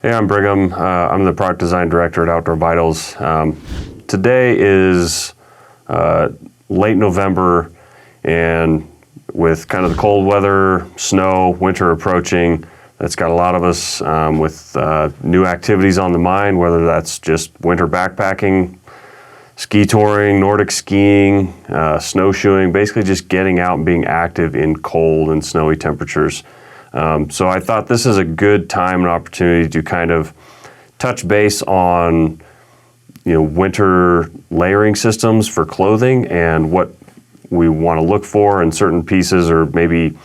Hey, I'm Brigham. I'm the product design director at Outdoor Vitals. Today is late November, and with kind of the cold weather, snow, winter approaching, that's got a lot of us with new activities on the mind, whether that's just winter backpacking, ski touring, Nordic skiing, snowshoeing, basically just getting out and being active in cold and snowy temperatures. So I thought this is a good time and opportunity to kind of touch base on, winter layering systems for clothing and what we want to look for in certain pieces, or maybe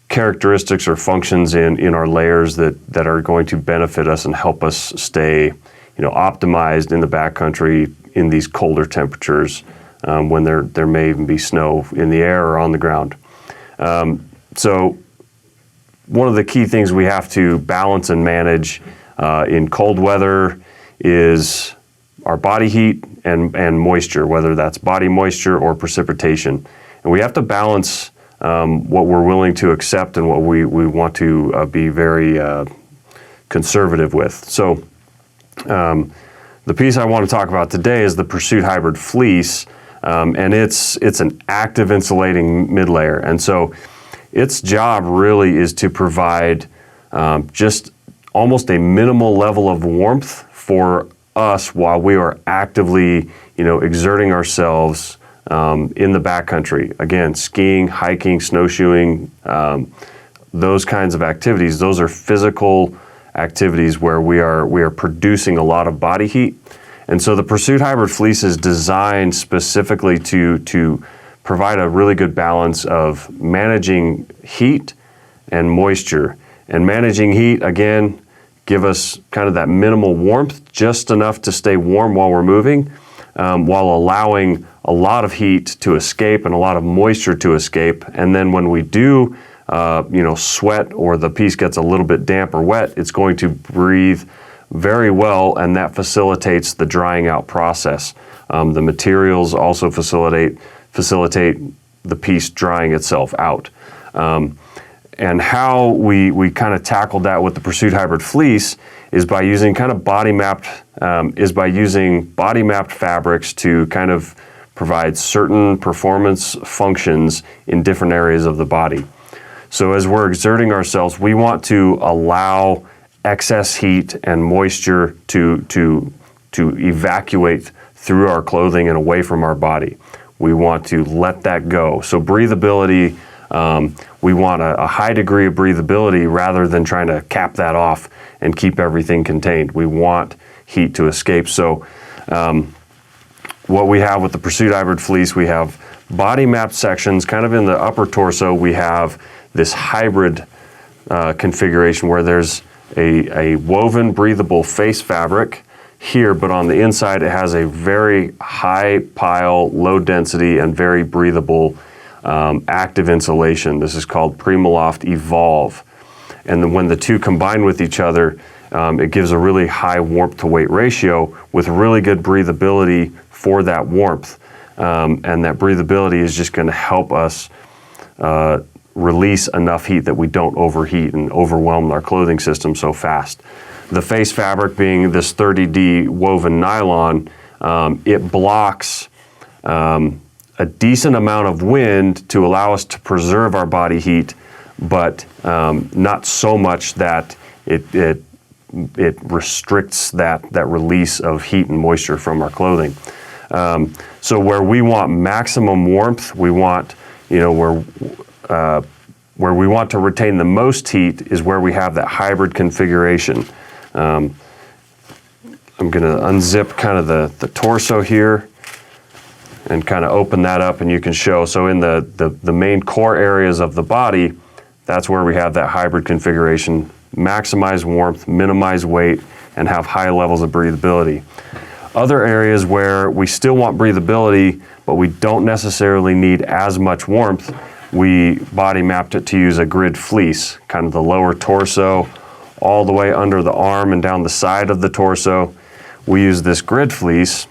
characteristics or functions in our layers that are going to benefit us and help us stay, optimized in the backcountry in these colder temperatures when there may even be snow in the air or on the ground. So one of the key things we have to balance and manage in cold weather is our body heat and moisture, whether that's body moisture or precipitation. And we have to balance what we're willing to accept and what we want to be very conservative with. So the piece I want to talk about today is the Pursuit Hybrid Fleece, and it's an active insulating mid layer. And so its job really is to provide just almost a minimal level of warmth for us while we are actively, exerting ourselves in the backcountry. Again, skiing, hiking, snowshoeing, those kinds of activities. Those are physical activities where we are producing a lot of body heat. And so the Pursuit Hybrid Fleece is designed specifically to provide a really good balance of managing heat and moisture. And managing heat, again, give us kind of that minimal warmth, just enough to stay warm while we're moving, while allowing a lot of heat to escape and a lot of moisture to escape. And then when we do, sweat or the piece gets a little bit damp or wet, it's going to breathe very well, and that facilitates the drying out process. The materials also facilitate the piece drying itself out. And how we kind of tackled that with the Pursuit Hybrid Fleece is by using kind of Bodymapped fabrics to kind of provide certain performance functions in different areas of the body. So as we're exerting ourselves, we want to allow excess heat and moisture to evacuate through our clothing and away from our body. We want to let that go. So breathability, we want a high degree of breathability rather than trying to cap that off and keep everything contained. We want heat to escape. So what we have with the Pursuit Hybrid Fleece, we have body mapped sections. Kind of in the upper torso, we have this hybrid configuration where there's a woven breathable face fabric here, but on the inside it has a very high pile, low density, and very breathable active insulation. This is called Primaloft Evolve. And then when the two combine with each other, it gives a really high warmth to weight ratio with really good breathability for that warmth. And that breathability is just going to help us release enough heat that we don't overheat and overwhelm our clothing system so fast. The face fabric being this 30D woven nylon, it blocks a decent amount of wind to allow us to preserve our body heat, but not so much that it restricts that release of heat and moisture from our clothing. So where we want maximum warmth, we want, where we want to retain the most heat is where we have that hybrid configuration. I'm going to unzip kind of the torso here and kind of open that up, and you can show. So in the main core areas of the body, that's where we have that hybrid configuration. Maximize warmth, minimize weight, and have high levels of breathability. Other areas where we still want breathability, but we don't necessarily need as much warmth, we body mapped it to use a grid fleece, kind of the lower torso, all the way under the arm and down the side of the torso. We use this grid fleece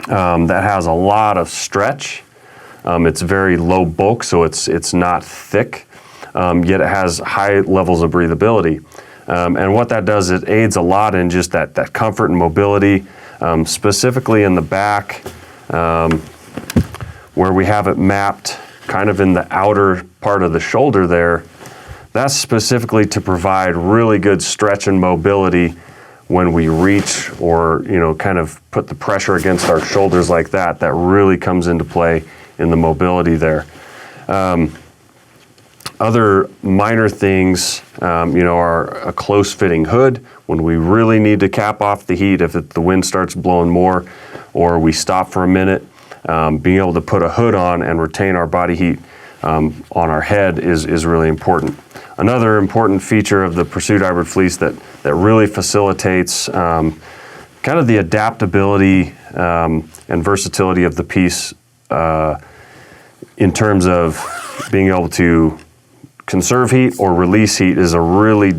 that has a lot of stretch. It's very low bulk, so it's not thick, yet it has high levels of breathability. And what that does, it aids a lot in just that comfort and mobility, specifically in the back, where we have it mapped kind of in the outer part of the shoulder there. That's specifically to provide really good stretch and mobility when we reach, or kind of put the pressure against our shoulders like that. That really comes into play in the mobility there. Other minor things, are a close-fitting hood when we really need to cap off the heat if the wind starts blowing more, or we stop for a minute. Being able to put a hood on and retain our body heat on our head is really important. Another important feature of the Pursuit Hybrid Fleece that really facilitates kind of the adaptability and versatility of the piece in terms of being able to conserve heat or release heat is a really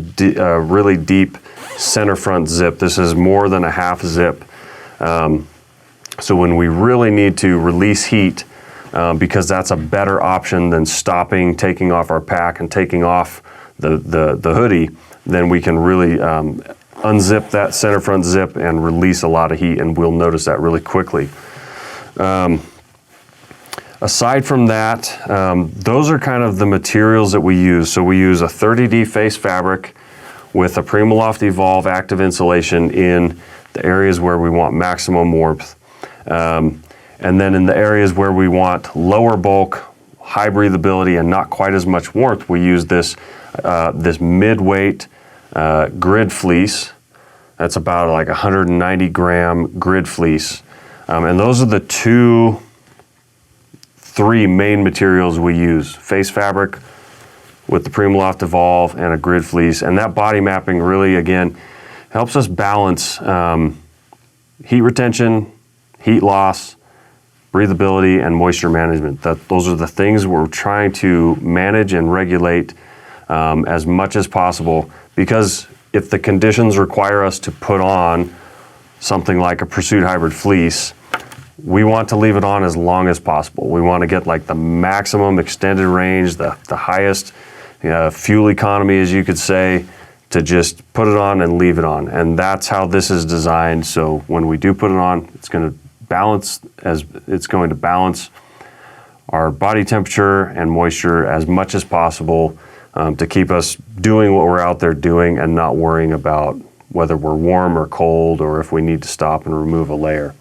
deep center front zip. This is more than a half zip. So when we really need to release heat, because that's a better option than stopping, taking off our pack and taking off the hoodie, then we can really unzip that center front zip and release a lot of heat, and we'll notice that really quickly. Aside from that, those are kind of the materials that we use. So we use a 30D face fabric with a Primaloft Evolve active insulation in the areas where we want maximum warmth. And then in the areas where we want lower bulk, high breathability, and not quite as much warmth, we use this mid-weight grid fleece. That's about like 190 gram grid fleece. And those are the three main materials we use: face fabric with the Primaloft Evolve and a grid fleece. And that body mapping really, again, helps us balance heat retention, heat loss, breathability, and moisture management. Those are the things we're trying to manage and regulate as much as possible, because if the conditions require us to put on something like a Pursuit Hybrid Fleece, we want to leave it on as long as possible. We want to get like the maximum extended range, the highest fuel economy, as you could say, to just put it on and leave it on. And that's how this is designed. So when we do put it on, it's going to balance our body temperature and moisture as much as possible, to keep us doing what we're out there doing and not worrying about whether we're warm or cold, or if we need to stop and remove a layer.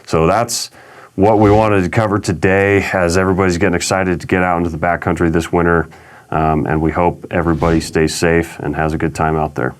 So that's what we wanted to cover today, as everybody's getting excited to get out into the backcountry this winter. And we hope everybody stays safe and has a good time out there.